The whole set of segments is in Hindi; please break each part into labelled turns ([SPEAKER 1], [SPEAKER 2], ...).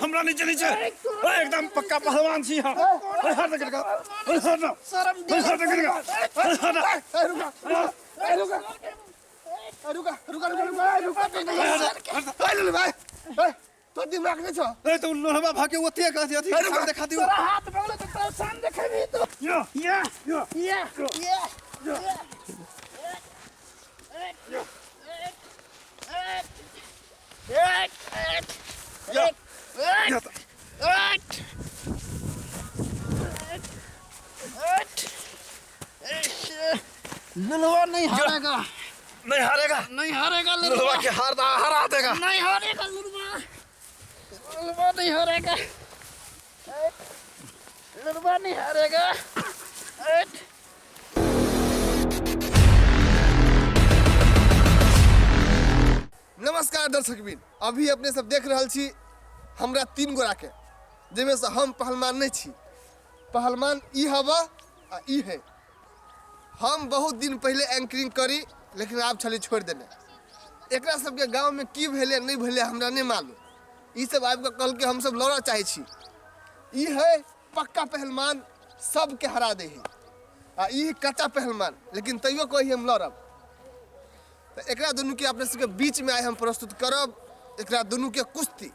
[SPEAKER 1] हमरा नीचे नीचे एकदम पक्का पहलवान छी हम हट कर का हट शर्म दे हट कर का
[SPEAKER 2] रुका भाई तो दिमाग नहीं छो
[SPEAKER 1] ए तो लोहबा भाके ओते का अथी देखा दियो
[SPEAKER 2] हाथ पकड़ो तो परेशान देखेबी तो
[SPEAKER 1] या
[SPEAKER 2] लुलवा नहीं हारेगा
[SPEAKER 1] लुलवा के हरा देगा
[SPEAKER 2] नहीं हारेगा लुलवा नहीं हारेगा लुलवा नहीं हारेगा नमस्कार दर्शकबिन अभी अपने सब देख रहल छी हमरा 3 गोरा के जेमे से हम पहलवान नहीं छी पहलवान ई हवा आ ई है हम बहुत दिन पहले एंकरिंग करी लेकिन आप छली छोड़ देने एकरा सबके गांव में की भेले नहीं भेले हमरा नहीं मालूम ई सब आबि के कल के हम सब लड़ा चाहे छी ई है पक्का पहलवान सब के हरा दे है आ ई कच्चा पहलवान लेकिन तैयो कोई हम लड़ब तो एकरा दोनों के अपने सबके बीच में आए हम प्रस्तुत करब एकरा दोनों के कुश्ती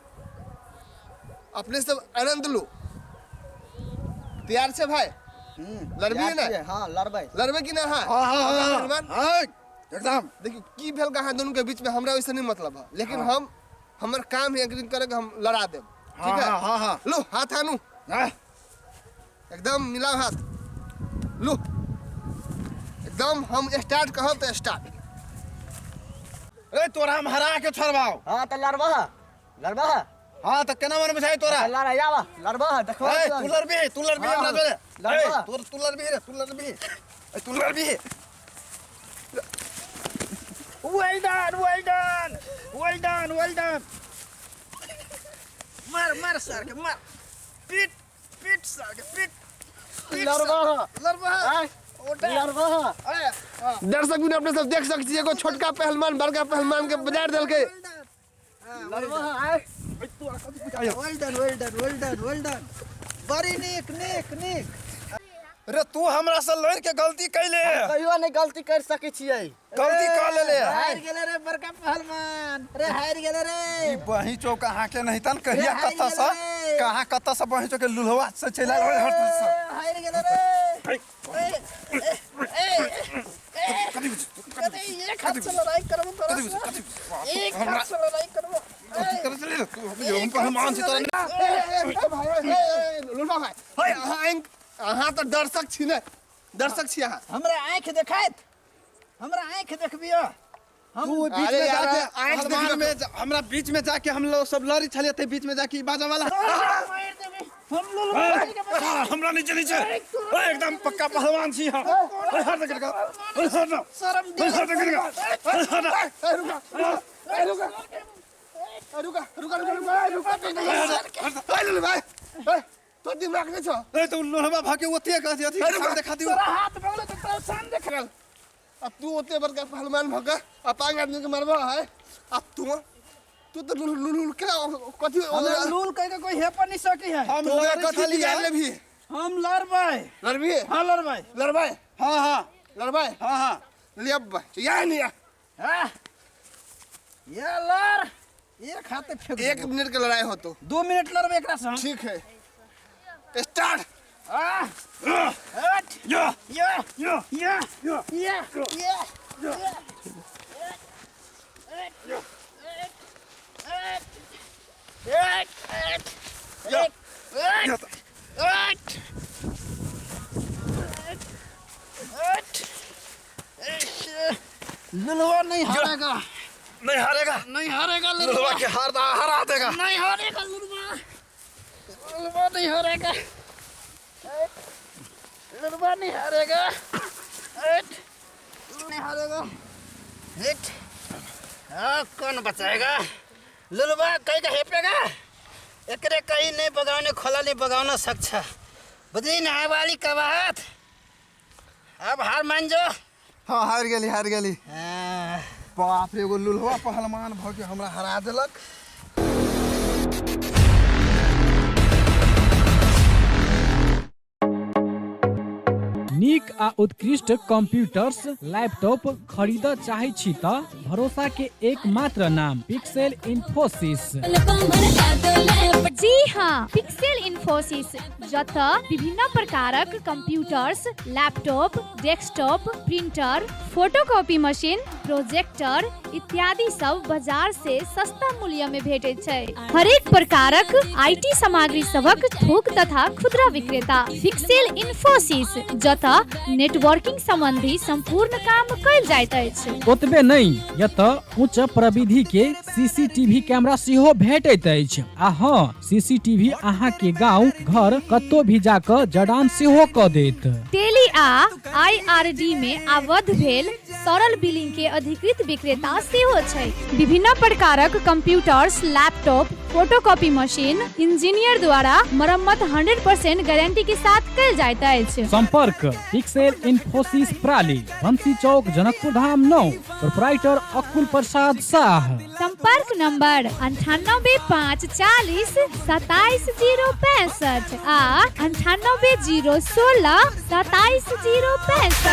[SPEAKER 2] अपने सब आनंद लो तैयार छे भाई लड़बी ना
[SPEAKER 3] हां लड़बे
[SPEAKER 2] की ना हां
[SPEAKER 1] एकदम
[SPEAKER 2] देखियो की भेल कहां दोनों के बीच में हमरा वैसे नहीं मतलब है लेकिन हम हमर काम है एग्री करे हम लड़ा देब ठीक है
[SPEAKER 1] हां
[SPEAKER 2] लो हाथ आनू एकदम मिलाओ हाथ लो एकदम हम स्टार्ट कहब तो स्टार्ट
[SPEAKER 1] ए तोरा हम हरा के छोड़बाओ
[SPEAKER 3] हां त लड़बा
[SPEAKER 1] हां त केना मन बुझाई तोरा
[SPEAKER 3] लड़ा जावा लड़बा देखो
[SPEAKER 1] तू लड़बी हमरा जोरे
[SPEAKER 3] लड़बा
[SPEAKER 1] तू लड़बी well done मार सर के मार पीट सर के पीट
[SPEAKER 2] लड़बा दर्शक भी अपने सब देख सकती एगो छोटका पहलवान बड़का पहलवान के बाजार दल के
[SPEAKER 3] लड़बा well done बड़ी नीक
[SPEAKER 1] रे तू हमरा से लड़ के गलती कैले
[SPEAKER 3] कहियो नहीं गलती कर सके छियै
[SPEAKER 1] गलती कर लेले
[SPEAKER 3] हार गेले रे बड़का पहलवान रे हार गेले रे
[SPEAKER 1] ई बही चौका हाके नहीं तन कहिया कत्ता से बही चौके लुलवा से चला हट
[SPEAKER 3] हार गेले रे
[SPEAKER 2] एक हाथ से लड़ाई करबो एक हाथ से लड़ाई करबो
[SPEAKER 1] हम पहलवान छी तोरा
[SPEAKER 2] लुलवा भाई अहाँ तो दर्शक छी ने दर्शक छी अहाँ
[SPEAKER 3] हमरा आंख देखाइत हमरा आंख देखबियो
[SPEAKER 1] तू बीच में जाके हनुमान में हमरा बीच में जाके हम लोग सब लड़ी छलिए थे बीच में जाके बाजा वाला हमरा नीचे एकदम पक्का पहलवान छी हम हट कर का
[SPEAKER 2] शर्म दे
[SPEAKER 1] हट कर का
[SPEAKER 2] रुका भाई तो दिमाग नहीं छो
[SPEAKER 1] ए तो लोहबा भाके ओते का अथी देखा दियो
[SPEAKER 2] हाथ पकड़ो तो परेशान देख अब तू ओते बड़का पहलवान भगा अपांग आदमी के मारबा है अब तू तो लुल के कथि
[SPEAKER 3] लूल कह के कोई हेपा नहीं सकी है
[SPEAKER 1] हम लोग कथि लिया
[SPEAKER 2] ले भी
[SPEAKER 3] हम लड़बै
[SPEAKER 2] लड़बी
[SPEAKER 3] हां लड़बै
[SPEAKER 1] हां
[SPEAKER 2] लेब या नहीं
[SPEAKER 3] हां ये लड़ एक हाथे फेंक
[SPEAKER 2] 1 मिनट के लड़ाई हो तो
[SPEAKER 3] 2 मिनट लड़बै एकरा से
[SPEAKER 2] ठीक है स्टार्ट
[SPEAKER 3] लुलवा नहीं हारेगा
[SPEAKER 1] नहीं हारेगा लुलवा के हरा देगा
[SPEAKER 3] नहीं हारेगा लुलवा नहीं हारेगा लुलवा नहीं हारेगा कौन बचाएगा लुलवा कहीं का हेपेगा एकरे कहीं नहीं बगावने खोला नहीं बगावना सक्छा बुद्धि नहाय वाली का बात अब हार मान जो
[SPEAKER 1] हां हार गेली
[SPEAKER 3] हाँ।
[SPEAKER 2] बाप रे, एगो लुल्हवा पहलवान भ के हमरा हरा देलक।
[SPEAKER 4] नीक आ उत्कृष्ट कंप्यूटर्स लैपटॉप खरीद चाहे छी त भरोसा के एकमात्र नाम पिक्सेल इन्फोसिस।
[SPEAKER 5] जी हाँ, पिक्सेल इन्फोसिस जत विभिन्न प्रकारक computers, laptop, desktop, printer, photocopy machine, projector इत्यादि सब बाजार से सस्ता मूल्य में भेटे छै। हरेक प्रकारक आईटी सामग्री सबक थोक तथा खुदरा विक्रेता पिक्सेल इन्फोसिस जत नेटवर्किंग संबंधी संपूर्ण काम कयल जाइत अछि।
[SPEAKER 4] ओतबे नहीं, यत उच्च प्रविधि के सीसीटीवी कैमरा सेहो भेटैत अछि। आ हाँ, सीसीटीवी अहाँ के गांव घर कतौ भी जाकर जड़ान सेहो क देत।
[SPEAKER 5] टेली आ आईआरडी में आबद्ध भेल सरल बिलिंग के अधिकृत विक्रेता सेहो छै। विभिन्न प्रकारक computers, laptop, photocopy machine engineer द्वारा मरम्मत 100% गारंटी के साथ कयल जाइत अछि।
[SPEAKER 4] संपर्क पिक्सेल इन्फोसिस प्राली, बंसी चौक, जनकपुर धाम 9, प्रोप्राइटर अकुल प्रसाद शाह।
[SPEAKER 5] संपर्क नंबर 9854 27065 आ 9801 2765।